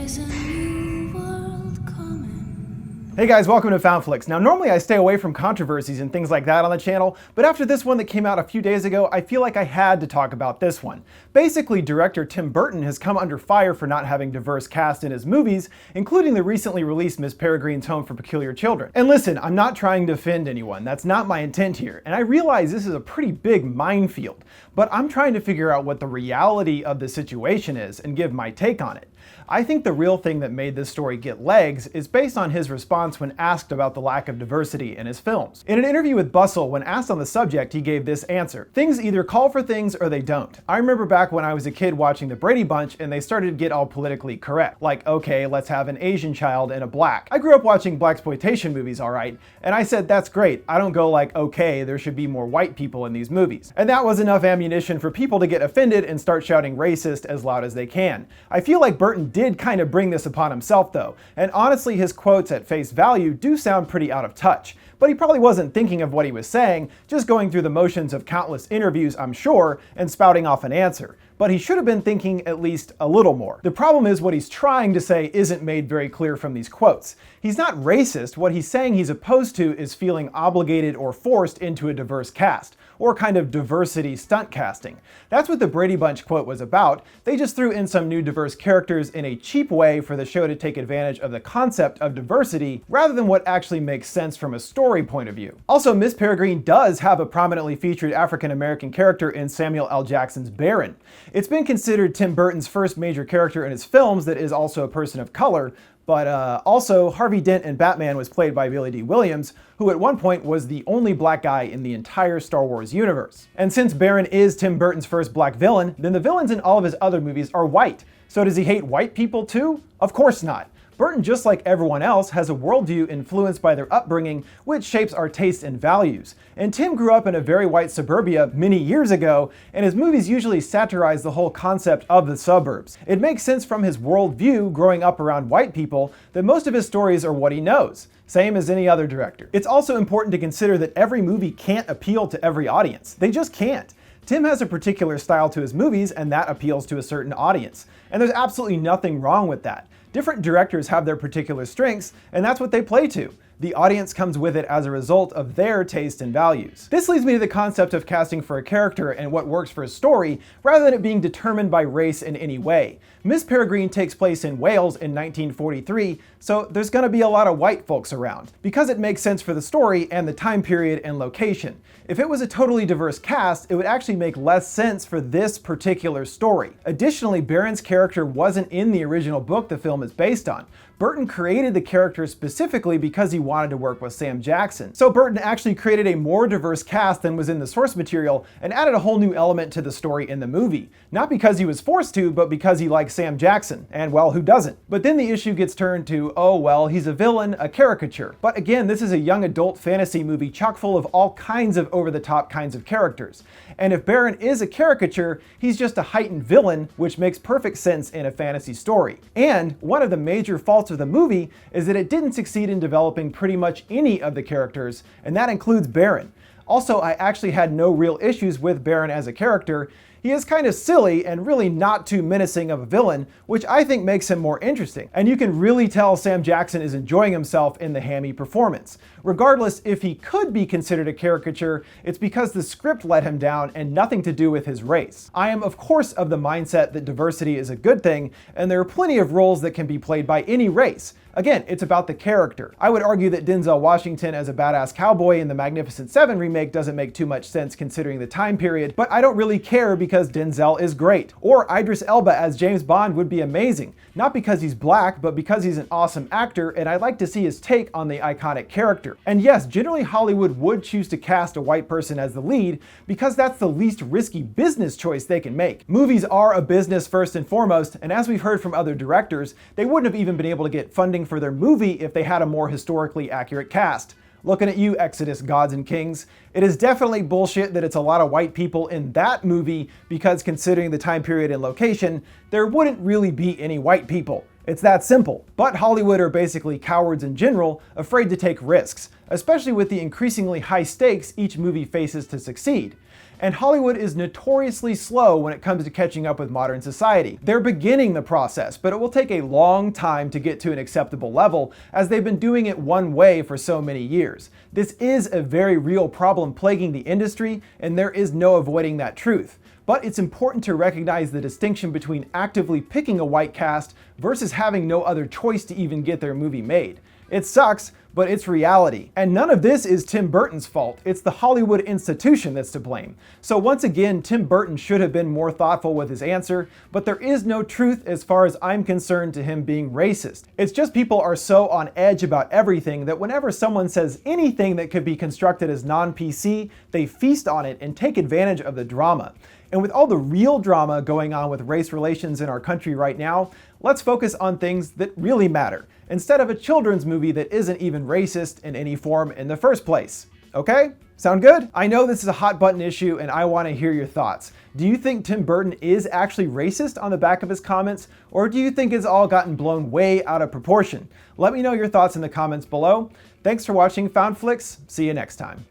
There's a new world coming. Hey guys, welcome to Found Flicks. Now normally I stay away from controversies and things like that on the channel, but after this one that came out a few days ago, I feel like I had to talk about this one. Basically, director Tim Burton has come under fire for not having diverse cast in his movies, including the recently released Miss Peregrine's Home for Peculiar Children. And listen, I'm not trying to offend anyone, that's not my intent here, and I realize this is a pretty big minefield, but I'm trying to figure out what the reality of the situation is and give my take on it. I think the real thing that made this story get legs is based on his response when asked about the lack of diversity in his films. In an interview with Bustle, when asked on the subject, he gave this answer: "Things either call for things or they don't. I remember back when I was a kid watching the Brady Bunch and they started to get all politically correct. Like, okay, let's have an Asian child and a black. I grew up watching blaxploitation movies, alright, and I said, that's great. I don't go like, okay, there should be more white people in these movies." And that was enough ammunition for people to get offended and start shouting racist as loud as they can. I feel like Burton did kind of bring this upon himself though, and honestly his quotes at face value do sound pretty out of touch. But he probably wasn't thinking of what he was saying, just going through the motions of countless interviews, I'm sure, and spouting off an answer. But he should have been thinking at least a little more. The problem is what he's trying to say isn't made very clear from these quotes. He's not racist, what he's saying he's opposed to is feeling obligated or forced into a diverse cast, or kind of diversity stunt casting. That's what the Brady Bunch quote was about. They just threw in some new diverse characters in a cheap way for the show to take advantage of the concept of diversity, rather than what actually makes sense from a story point of view. Also, Miss Peregrine does have a prominently featured African-American character in Samuel L. Jackson's Baron. It's been considered Tim Burton's first major character in his films that is also a person of color, but also Harvey Dent in Batman was played by Billy D. Williams, who at one point was the only black guy in the entire Star Wars universe. And since Baron is Tim Burton's first black villain, then the villains in all of his other movies are white. So does he hate white people too? Of course not. Burton, just like everyone else, has a worldview influenced by their upbringing, which shapes our tastes and values. And Tim grew up in a very white suburbia many years ago, and his movies usually satirize the whole concept of the suburbs. It makes sense from his worldview, growing up around white people, that most of his stories are what he knows. Same as any other director. It's also important to consider that every movie can't appeal to every audience. They just can't. Tim has a particular style to his movies, and that appeals to a certain audience. And there's absolutely nothing wrong with that. Different directors have their particular strengths, and that's what they play to. The audience comes with it as a result of their taste and values. This leads me to the concept of casting for a character and what works for a story, rather than it being determined by race in any way. Miss Peregrine takes place in Wales in 1943, so there's gonna be a lot of white folks around, because it makes sense for the story and the time period and location. If it was a totally diverse cast, it would actually make less sense for this particular story. Additionally, Baron's character wasn't in the original book the film is based on. Burton created the character specifically because he wanted to work with Sam Jackson. So Burton actually created a more diverse cast than was in the source material and added a whole new element to the story in the movie. Not because he was forced to, but because he likes Sam Jackson. And well, who doesn't? But then the issue gets turned to, oh well, he's a villain, a caricature. But again, this is a young adult fantasy movie chock full of all kinds of over-the-top kinds of characters. And if Baron is a caricature, he's just a heightened villain, which makes perfect sense in a fantasy story. And one of the major faults of the movie is that it didn't succeed in developing pretty much any of the characters, and that includes Baron. Also, I actually had no real issues with Baron as a character. He is kind of silly and really not too menacing of a villain, which I think makes him more interesting. And you can really tell Sam Jackson is enjoying himself in the hammy performance. Regardless, if he could be considered a caricature, it's because the script let him down and nothing to do with his race. I am of course of the mindset that diversity is a good thing, and there are plenty of roles that can be played by any race. Again, it's about the character. I would argue that Denzel Washington as a badass cowboy in the Magnificent Seven remake doesn't make too much sense considering the time period, but I don't really care because Denzel is great. Or Idris Elba as James Bond would be amazing. Not because he's black, but because he's an awesome actor, and I'd like to see his take on the iconic character. And yes, generally Hollywood would choose to cast a white person as the lead because that's the least risky business choice they can make. Movies are a business first and foremost, and as we've heard from other directors, they wouldn't have even been able to get funding for their movie if they had a more historically accurate cast. Looking at you, Exodus Gods and Kings. It is definitely bullshit that it's a lot of white people in that movie because considering the time period and location, there wouldn't really be any white people. It's that simple. But Hollywood are basically cowards in general, afraid to take risks, especially with the increasingly high stakes each movie faces to succeed. And Hollywood is notoriously slow when it comes to catching up with modern society. They're beginning the process, but it will take a long time to get to an acceptable level, as they've been doing it one way for so many years. This is a very real problem plaguing the industry, and there is no avoiding that truth. But it's important to recognize the distinction between actively picking a white cast versus having no other choice to even get their movie made. It sucks, but it's reality. And none of this is Tim Burton's fault. It's the Hollywood institution that's to blame. So once again, Tim Burton should have been more thoughtful with his answer, but there is no truth as far as I'm concerned to him being racist. It's just people are so on edge about everything that whenever someone says anything that could be constructed as non-PC, they feast on it and take advantage of the drama. And with all the real drama going on with race relations in our country right now, let's focus on things that really matter, instead of a children's movie that isn't even racist in any form in the first place. Okay? Sound good? I know this is a hot button issue and I want to hear your thoughts. Do you think Tim Burton is actually racist on the back of his comments, or do you think it's all gotten blown way out of proportion? Let me know your thoughts in the comments below. Thanks for watching Found Flicks. See you next time.